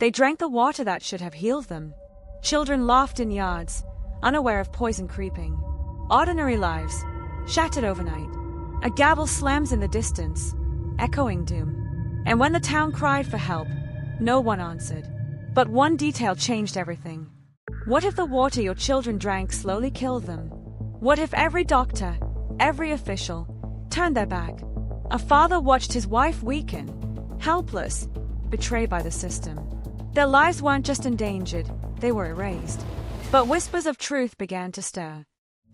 They drank the water that should have healed them. Children laughed in yards, unaware of poison creeping. Ordinary lives, shattered overnight. A gavel slams in the distance, echoing doom. And when the town cried for help, no one answered. But one detail changed everything. What if the water your children drank slowly killed them? What if every doctor, every official, turned their back? A father watched his wife weaken, helpless, betrayed by the system. Their lives weren't just endangered, they were erased. But whispers of truth began to stir.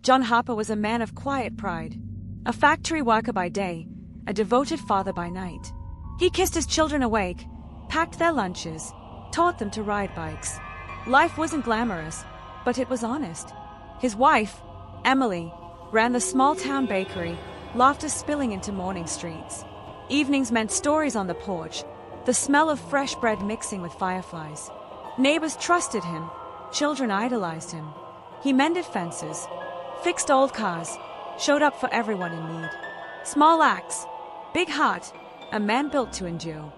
John Harper was a man of quiet pride, a factory worker by day, a devoted father by night. He kissed his children awake, packed their lunches, taught them to ride bikes. Life wasn't glamorous, but it was honest. His wife, Emily, ran the small-town bakery, laughter spilling into morning streets. Evenings meant stories on the porch, the smell of fresh bread mixing with fireflies. Neighbors trusted him, children idolized him. He mended fences, fixed old cars, showed up for everyone in need. Small acts, big heart, a man built to endure.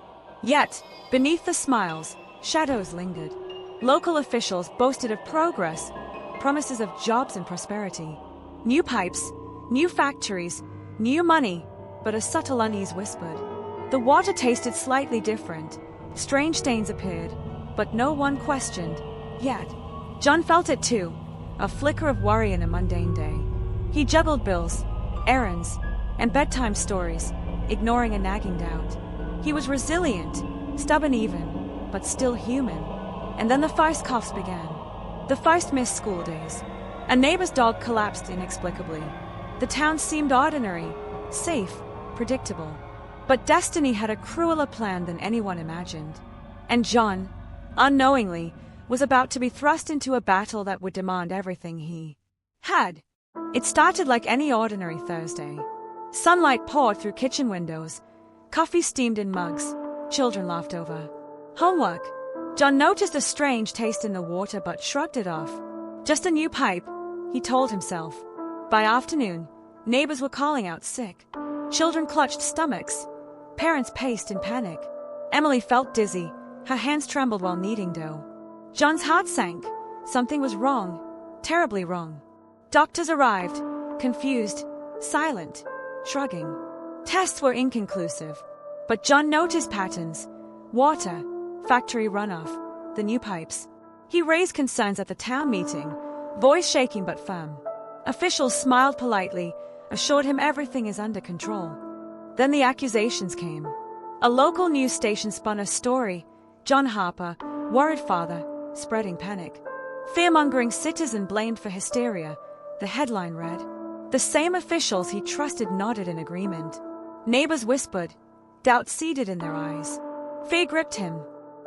Yet, beneath the smiles, shadows lingered. Local officials boasted of progress, promises of jobs and prosperity. New pipes, new factories, new money, but a subtle unease whispered. The water tasted slightly different. Strange stains appeared, but no one questioned. Yet, John felt it too, a flicker of worry in a mundane day. He juggled bills, errands, and bedtime stories, ignoring a nagging doubt. He was resilient, stubborn even, but still human. And then the first coughs began. The first missed school days. A neighbor's dog collapsed inexplicably. The town seemed ordinary, safe, predictable. But destiny had a crueler plan than anyone imagined. And John, unknowingly, was about to be thrust into a battle that would demand everything he had. It started like any ordinary Thursday. Sunlight poured through kitchen windows. Coffee steamed in mugs. Children laughed over homework. John noticed a strange taste in the water but shrugged it off. Just a new pipe, he told himself. By afternoon, neighbors were calling out sick. Children clutched stomachs. Parents paced in panic. Emily felt dizzy. Her hands trembled while kneading dough. John's heart sank. Something was wrong. Terribly wrong. Doctors arrived, confused, silent, shrugging. Tests were inconclusive. But John noticed patterns. Water, factory runoff, the new pipes. He raised concerns at the town meeting, voice shaking but firm. Officials smiled politely, assured him everything is under control. Then the accusations came. A local news station spun a story. John Harper, worried father, spreading panic. Fear-mongering citizen blamed for hysteria. The headline read. The same officials he trusted nodded in agreement. Neighbors whispered, doubt seeded in their eyes. Fear gripped him.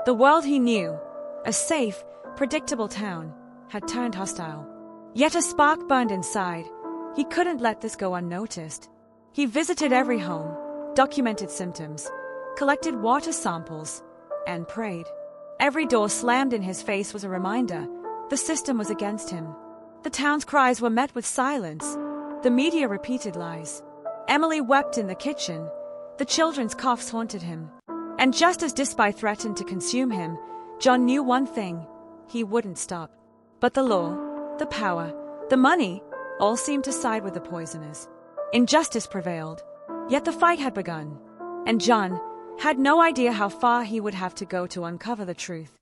The world he knew, a safe, predictable town, had turned hostile. Yet a spark burned inside. He couldn't let this go unnoticed. He visited every home, documented symptoms, collected water samples, and prayed. Every door slammed in his face was a reminder. The system was against him. The town's cries were met with silence. The media repeated lies. Emily wept in the kitchen. The children's coughs haunted him. And just as despite threatened to consume him, John knew one thing. He wouldn't stop. But the law, the power, the money, all seemed to side with the poisoners. Injustice prevailed. Yet the fight had begun. And John had no idea how far he would have to go to uncover the truth.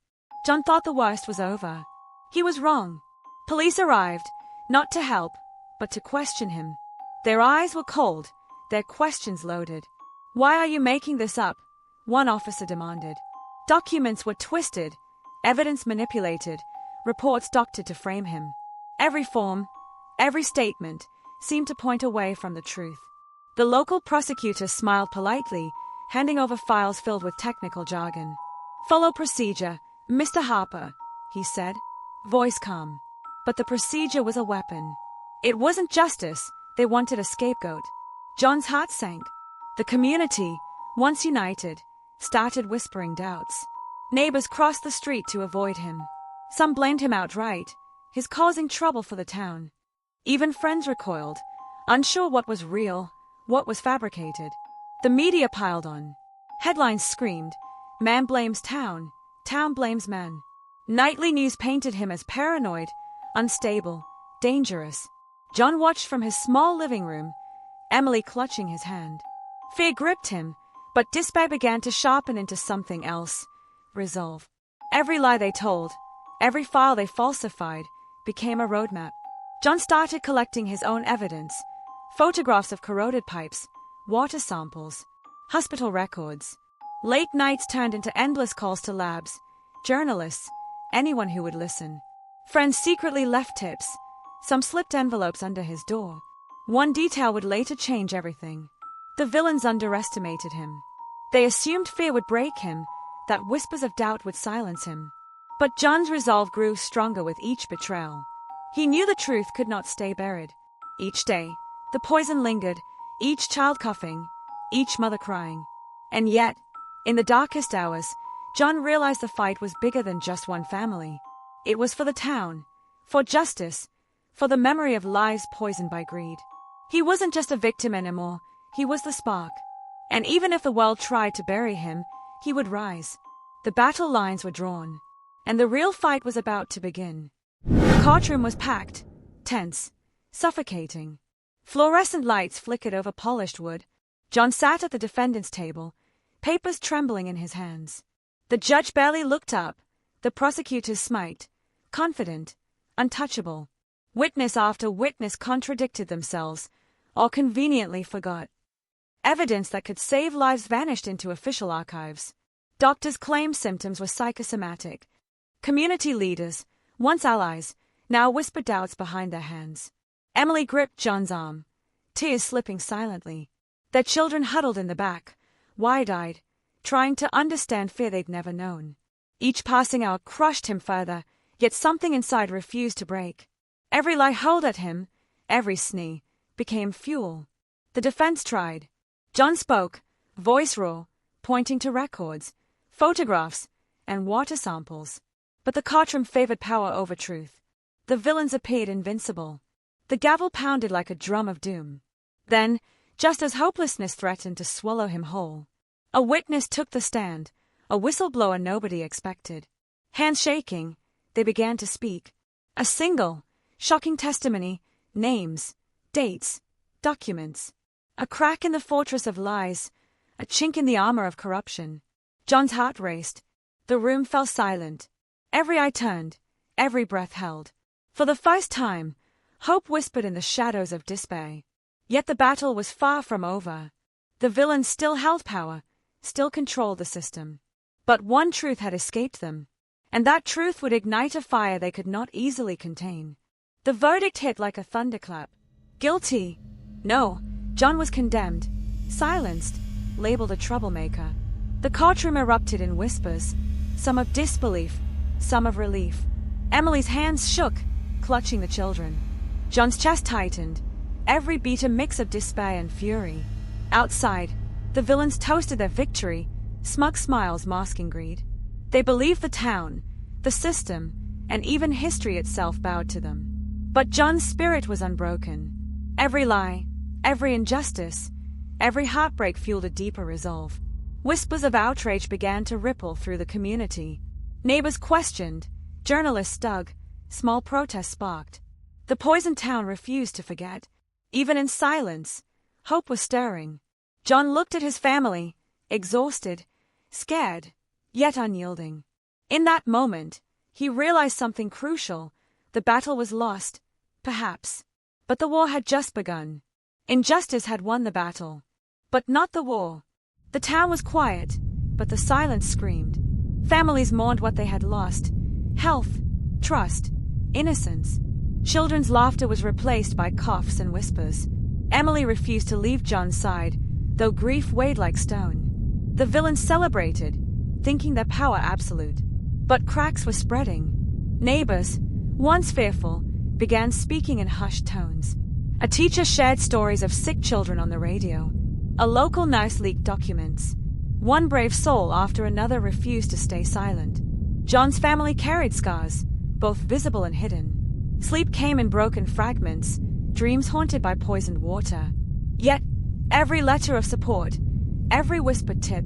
John thought the worst was over. He was wrong. Police arrived, not to help, but to question him. Their eyes were cold, their questions loaded. Why are you making this up? One officer demanded. Documents were twisted, evidence manipulated, reports doctored to frame him. Every form, every statement, seemed to point away from the truth. The local prosecutor smiled politely, handing over files filled with technical jargon. Follow procedure, Mr. Harper, he said, voice calm. But the procedure was a weapon. It wasn't justice, they wanted a scapegoat. John's heart sank. The community, once united, started whispering doubts. Neighbors crossed the street to avoid him. Some blamed him outright, his causing trouble for the town. Even friends recoiled, unsure what was real, what was fabricated. The media piled on. Headlines screamed, man blames town, Town blames man. Nightly news painted him as paranoid, unstable, dangerous. John watched from his small living room, Emily clutching his hand. Fear gripped him, but despair began to sharpen into something else. Resolve. Every lie they told, every file they falsified, became a roadmap. John started collecting his own evidence. Photographs of corroded pipes, water samples, hospital records. Late nights turned into endless calls to labs, journalists, anyone who would listen. Friends secretly left tips. Some slipped envelopes under his door. One detail would later change everything. The villains underestimated him. They assumed fear would break him, that whispers of doubt would silence him. But John's resolve grew stronger with each betrayal. He knew the truth could not stay buried. Each day, the poison lingered, each child coughing, each mother crying. And yet, in the darkest hours, John realized the fight was bigger than just one family. It was for the town, for justice, for the memory of lives poisoned by greed. He wasn't just a victim anymore, he was the spark. And even if the world tried to bury him, he would rise. The battle lines were drawn, and the real fight was about to begin. The courtroom was packed, tense, suffocating. Fluorescent lights flickered over polished wood. John sat at the defendant's table, papers trembling in his hands. The judge barely looked up, the prosecutors smiled, confident, untouchable. Witness after witness contradicted themselves, or conveniently forgot. Evidence that could save lives vanished into official archives. Doctors claimed symptoms were psychosomatic. Community leaders, once allies, now whispered doubts behind their hands. Emily gripped John's arm, tears slipping silently. Their children huddled in the back, wide-eyed, trying to understand fear they'd never known. Each passing hour crushed him further, yet something inside refused to break. Every lie hurled at him, every sneer, became fuel. The defense tried. John spoke, voice raw, pointing to records, photographs, and water samples. But the courtroom favored power over truth. The villains appeared invincible. The gavel pounded like a drum of doom. Then, just as hopelessness threatened to swallow him whole, a witness took the stand, a whistleblower nobody expected. Hands shaking, they began to speak. A single, shocking testimony, names, dates, documents. A crack in the fortress of lies, a chink in the armor of corruption. John's heart raced. The room fell silent. Every eye turned, every breath held. For the first time, hope whispered in the shadows of despair. Yet the battle was far from over. The villains still held power, still controlled the system. But one truth had escaped them, and that truth would ignite a fire they could not easily contain. The verdict hit like a thunderclap. Guilty. No, John was condemned, silenced, labeled a troublemaker. The courtroom erupted in whispers, some of disbelief, some of relief. Emily's hands shook, clutching the children. John's chest tightened, every beat a mix of despair and fury. Outside, the villains toasted their victory, smug smiles masking greed. They believed the town, the system, and even history itself bowed to them. But John's spirit was unbroken. Every lie, every injustice, every heartbreak fueled a deeper resolve. Whispers of outrage began to ripple through the community. Neighbors questioned, journalists dug, small protests sparked. The poisoned town refused to forget. Even in silence, hope was stirring. John looked at his family, exhausted, scared, yet unyielding. In that moment, he realized something crucial. The battle was lost, perhaps. But the war had just begun. Injustice had won the battle. But not the war. The town was quiet, but the silence screamed. Families mourned what they had lost. Health, trust, innocence. Children's laughter was replaced by coughs and whispers. Emily refused to leave John's side, though grief weighed like stone. The villains celebrated, thinking their power absolute. But cracks were spreading. Neighbors, once fearful, began speaking in hushed tones. A teacher shared stories of sick children on the radio. A local nurse leaked documents. One brave soul after another refused to stay silent. John's family carried scars, both visible and hidden. Sleep came in broken fragments, dreams haunted by poisoned water. Yet, every letter of support, every whispered tip,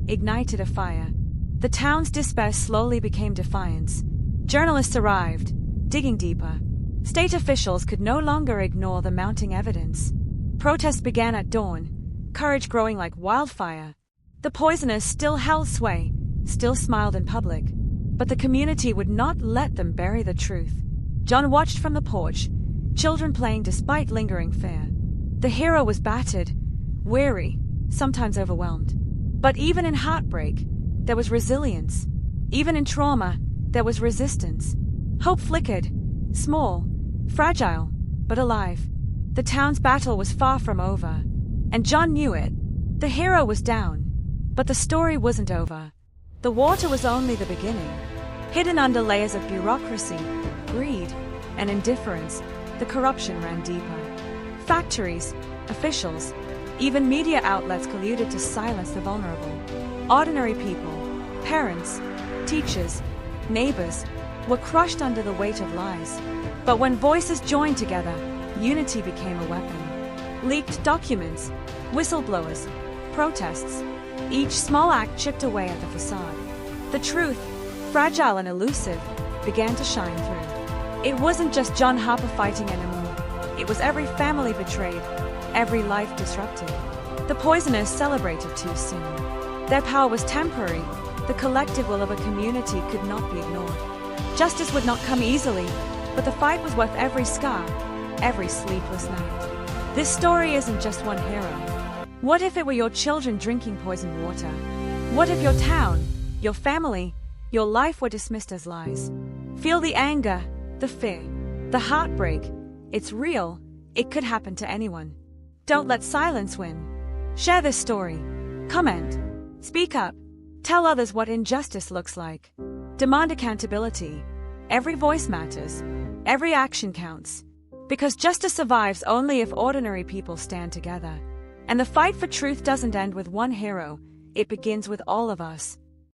ignited a fire. The town's despair slowly became defiance. Journalists arrived, digging deeper. State officials could no longer ignore the mounting evidence. Protests began at dawn, courage growing like wildfire. The poisoners still held sway, still smiled in public, but the community would not let them bury the truth. John watched from the porch, children playing despite lingering fear. The hero was battered, weary, sometimes overwhelmed. But even in heartbreak, there was resilience. Even in trauma, there was resistance. Hope flickered, small, fragile, but alive. The town's battle was far from over, and John knew it. The hero was down, but the story wasn't over. The water was only the beginning. Hidden under layers of bureaucracy, greed, and indifference, the corruption ran deeper. Factories, officials, even media outlets colluded to silence the vulnerable. Ordinary people, parents, teachers, neighbors, were crushed under the weight of lies. But when voices joined together, unity became a weapon. Leaked documents, whistleblowers, protests, each small act chipped away at the facade. The truth, fragile and elusive, began to shine through. It wasn't just John Harper fighting anymore. It was every family betrayed, every life disrupted. The poisoners celebrated too soon. Their power was temporary. The collective will of a community could not be ignored. Justice would not come easily, but the fight was worth every scar, every sleepless night. This story isn't just one hero. What if it were your children drinking poisoned water? What if your town, your family, your life were dismissed as lies? Feel the anger, the fear, the heartbreak. It's real. It could happen to anyone. Don't let silence win. Share this story. Comment. Speak up. Tell others what injustice looks like. Demand accountability. Every voice matters. Every action counts. Because justice survives only if ordinary people stand together. And the fight for truth doesn't end with one hero. It begins with all of us.